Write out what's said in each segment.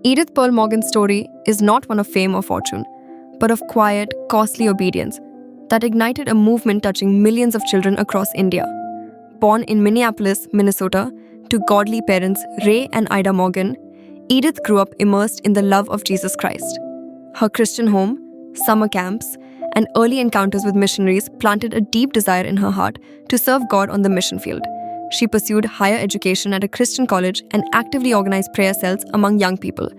Edith Pearl Morgan's story is not one of fame or fortune, but of quiet, costly obedience that ignited a movement touching millions of children across India. Born in Minneapolis, Minnesota, to godly parents Ray and Ida Morgan, Edith grew up immersed in the love of Jesus Christ. Her Christian home, summer camps, and early encounters with missionaries planted a deep desire in her heart to serve God on the mission field. She pursued higher education at a Christian college and actively organized prayer cells among young people,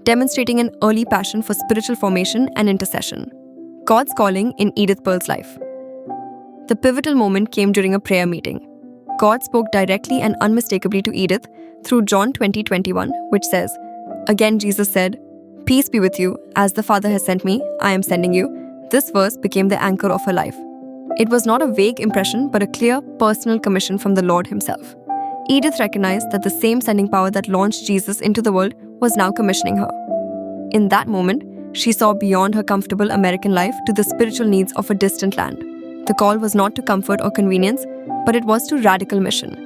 demonstrating an early passion for spiritual formation and intercession. God's calling in Edith Pearl's life. The pivotal moment came during a prayer meeting. God spoke directly and unmistakably to Edith through John 20:21, which says, "Again Jesus said, 'Peace be with you, as the Father has sent me, I am sending you.'" This verse became the anchor of her life. It was not a vague impression, but a clear, personal commission from the Lord Himself. Edith recognized that the same sending power that launched Jesus into the world was now commissioning her. In that moment, she saw beyond her comfortable American life to the spiritual needs of a distant land. The call was not to comfort or convenience, but it was to radical mission.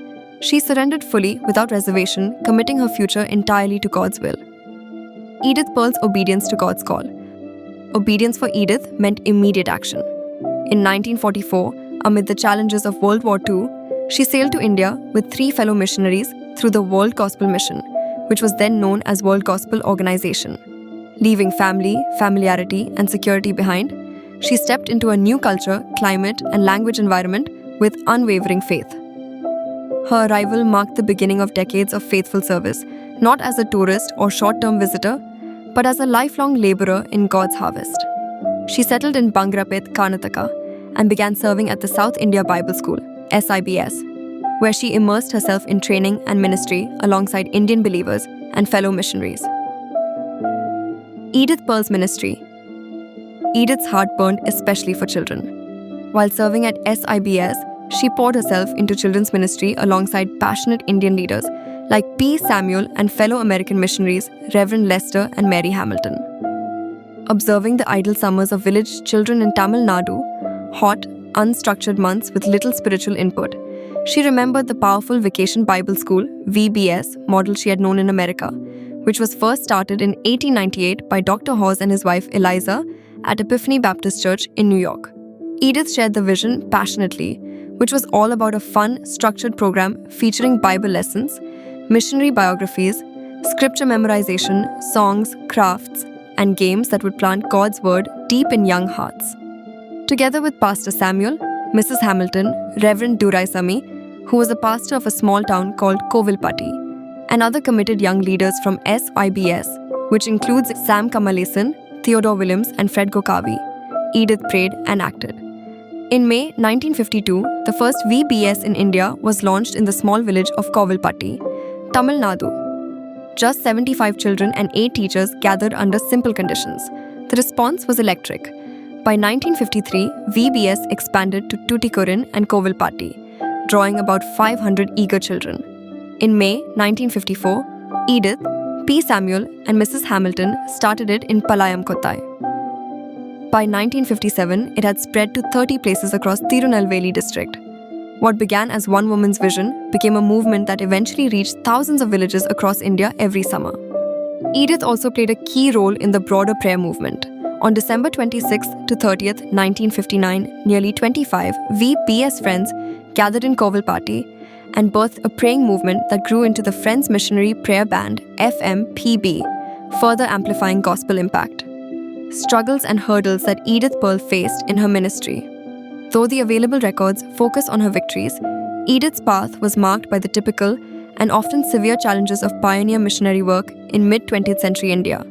She surrendered fully, without reservation, committing her future entirely to God's will. Edith Pearl's obedience to God's call. Obedience for Edith meant immediate action. In 1944, amid the challenges of World War II, she sailed to India with 3 fellow missionaries through the World Gospel Mission, which was then known as World Gospel Organization. Leaving family, familiarity, and security behind, she stepped into a new culture, climate, and language environment with unwavering faith. Her arrival marked the beginning of decades of faithful service, not as a tourist or short-term visitor, but as a lifelong laborer in God's harvest. She settled in Bangrapet, Karnataka, and began serving at the South India Bible School, SIBS, where she immersed herself in training and ministry alongside Indian believers and fellow missionaries. Edith Pearl's ministry. Edith's heart burned especially for children. While serving at SIBS, she poured herself into children's ministry alongside passionate Indian leaders like P. Samuel and fellow American missionaries Reverend Lester and Mary Hamilton. Observing the idle summers of village children in Tamil Nadu, hot, unstructured months with little spiritual input, she remembered the powerful Vacation Bible School, VBS, model she had known in America, which was first started in 1898 by Dr. Hawes and his wife Eliza at Epiphany Baptist Church in New York. Edith shared the vision passionately, which was all about a fun, structured program featuring Bible lessons, missionary biographies, scripture memorization, songs, crafts, and games that would plant God's word deep in young hearts. Together with Pastor Samuel, Mrs. Hamilton, Reverend Duraisamy, who was a pastor of a small town called Kovilpatti, and other committed young leaders from SIBS, which includes Sam Kamalesan, Theodore Williams, and Fred Gokavi, Edith prayed and acted. In May 1952, the first VBS in India was launched in the small village of Kovilpatti, Tamil Nadu. Just 75 children and 8 teachers gathered under simple conditions. The response was electric. By 1953, VBS expanded to Tuticorin and Kovilpatti, drawing about 500 eager children. In May 1954, Edith, P. Samuel, and Mrs. Hamilton started it in Palayam Kottai. By 1957, it had spread to 30 places across Tirunelveli district. What began as one woman's vision became a movement that eventually reached thousands of villages across India every summer. Edith also played a key role in the broader prayer movement. On December 26th to 30th, 1959, nearly 25 VBS Friends gathered in Kovilpatti and birthed a praying movement that grew into the Friends Missionary Prayer Band, FMPB, further amplifying gospel impact. Struggles and hurdles that Edith Pearl faced in her ministry. Though the available records focus on her victories, Edith's path was marked by the typical and often severe challenges of pioneer missionary work in mid-20th century India.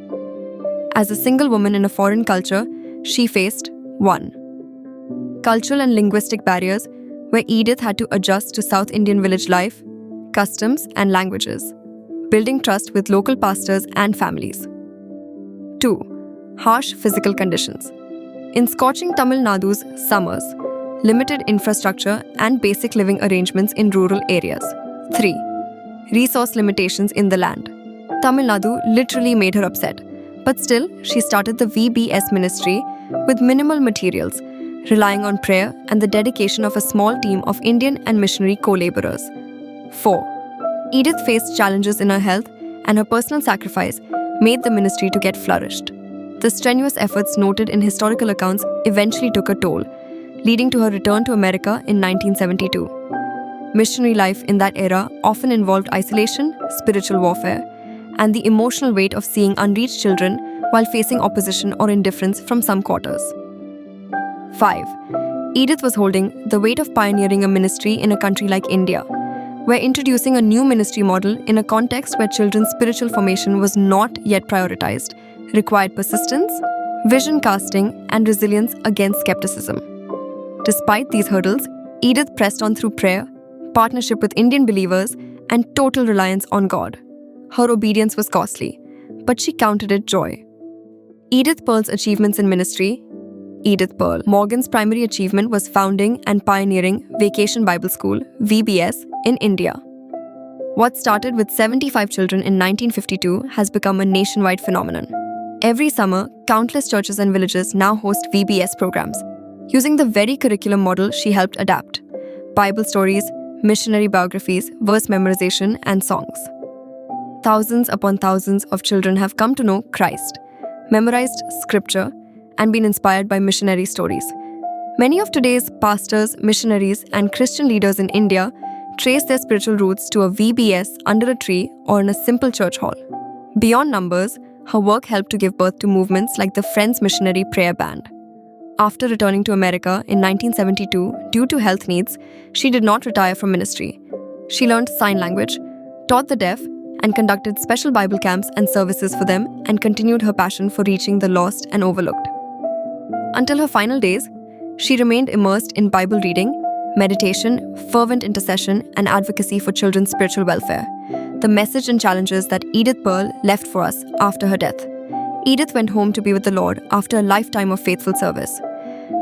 As a single woman in a foreign culture, she faced 1. Cultural and linguistic barriers, where Edith had to adjust to South Indian village life, customs, and languages, building trust with local pastors and families. 2. Harsh physical conditions. In scorching Tamil Nadu's summers, limited infrastructure and basic living arrangements in rural areas. 3. Resource limitations in the land. Tamil Nadu literally made her upset, but still she started the VBS ministry with minimal materials, relying on prayer and the dedication of a small team of Indian and missionary co-laborers. 4. Edith faced challenges in her health, and her personal sacrifice made the ministry to get flourished. The strenuous efforts noted in historical accounts eventually took a toll, leading to her return to America in 1972. Missionary life in that era often involved isolation, spiritual warfare, and the emotional weight of seeing unreached children while facing opposition or indifference from some quarters. 5. Edith was holding the weight of pioneering a ministry in a country like India, where introducing a new ministry model in a context where children's spiritual formation was not yet prioritized required persistence, vision casting, and resilience against skepticism. Despite these hurdles, Edith pressed on through prayer, partnership with Indian believers, and total reliance on God. Her obedience was costly, but she counted it joy. Edith Pearl's achievements in ministry. Edith Pearl Morgan's primary achievement was founding and pioneering Vacation Bible School, VBS, in India. What started with 75 children in 1952 has become a nationwide phenomenon. Every summer, countless churches and villages now host VBS programs, using the very curriculum model she helped adapt: Bible stories, missionary biographies, verse memorization, and songs. Thousands upon thousands of children have come to know Christ, memorized scripture, and been inspired by missionary stories. Many of today's pastors, missionaries, and Christian leaders in India trace their spiritual roots to a VBS under a tree or in a simple church hall. Beyond numbers, her work helped to give birth to movements like the Friends Missionary Prayer Band. After returning to America in 1972 due to health needs, she did not retire from ministry. She learned sign language, taught the deaf, and conducted special Bible camps and services for them, and continued her passion for reaching the lost and overlooked. Until her final days, she remained immersed in Bible reading, meditation, fervent intercession, and advocacy for children's spiritual welfare, the message and challenges that Edith Pearl left for us after her death. Edith went home to be with the Lord after a lifetime of faithful service.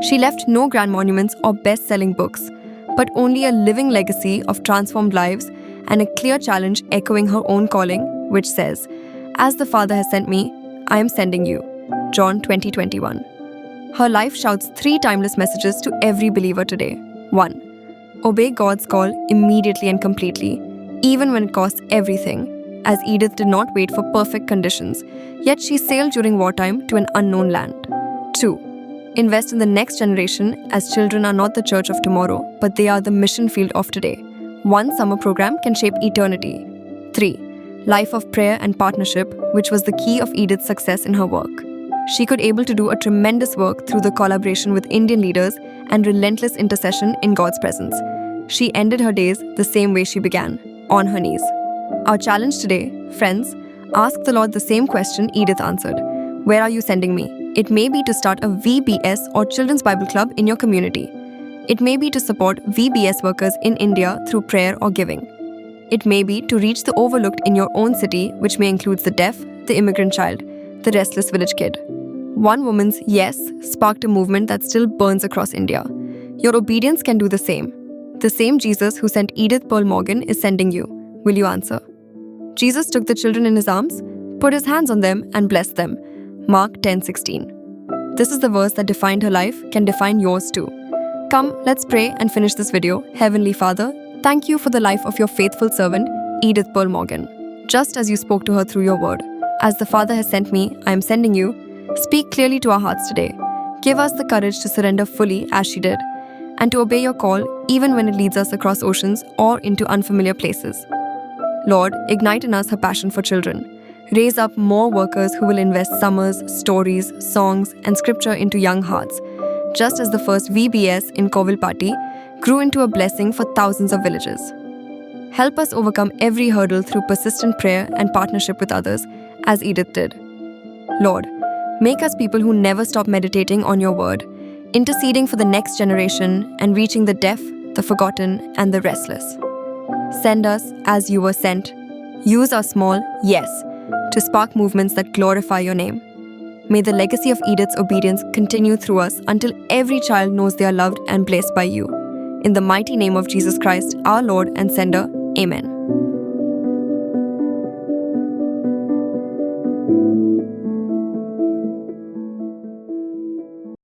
She left no grand monuments or best-selling books, but only a living legacy of transformed lives and a clear challenge echoing her own calling, which says, "As the Father has sent me, I am sending you." John 20:21. Her life shouts 3 timeless messages to every believer today. 1. Obey God's call immediately and completely, even when it costs everything, as Edith did not wait for perfect conditions, yet she sailed during wartime to an unknown land. 2. Invest in the next generation, as children are not the church of tomorrow, but they are the mission field of today. One summer program can shape eternity. 3. Life of prayer and partnership, which was the key of Edith's success in her work. She could able to do a tremendous work through the collaboration with Indian leaders and relentless intercession in God's presence. She ended her days the same way she began, on her knees. Our challenge today, friends, ask the Lord the same question Edith answered. Where are you sending me? It may be to start a VBS or Children's Bible Club in your community. It may be to support VBS workers in India through prayer or giving. It may be to reach the overlooked in your own city, which may include the deaf, the immigrant child, the restless village kid. One woman's yes sparked a movement that still burns across India. Your obedience can do the same. The same Jesus who sent Edith Pearl Morgan is sending you. Will you answer? Jesus took the children in his arms, put his hands on them, and blessed them. Mark 10:16. This is the verse that defined her life, can define yours too. Come, let's pray and finish this video. Heavenly Father, thank you for the life of your faithful servant, Edith Pearl Morgan. Just as you spoke to her through your word, as the Father has sent me, I am sending you. Speak clearly to our hearts today. Give us the courage to surrender fully as she did, and to obey your call even when it leads us across oceans or into unfamiliar places. Lord, ignite in us her passion for children. Raise up more workers who will invest summers, stories, songs, and scripture into young hearts, just as the first VBS in Kovilpati grew into a blessing for thousands of villages. Help us overcome every hurdle through persistent prayer and partnership with others, as Edith did. Lord, make us people who never stop meditating on your word, interceding for the next generation and reaching the deaf, the forgotten, and the restless. Send us as you were sent. Use our small yes to spark movements that glorify your name. May the legacy of Edith's obedience continue through us until every child knows they are loved and blessed by you. In the mighty name of Jesus Christ, our Lord and Sender, Amen.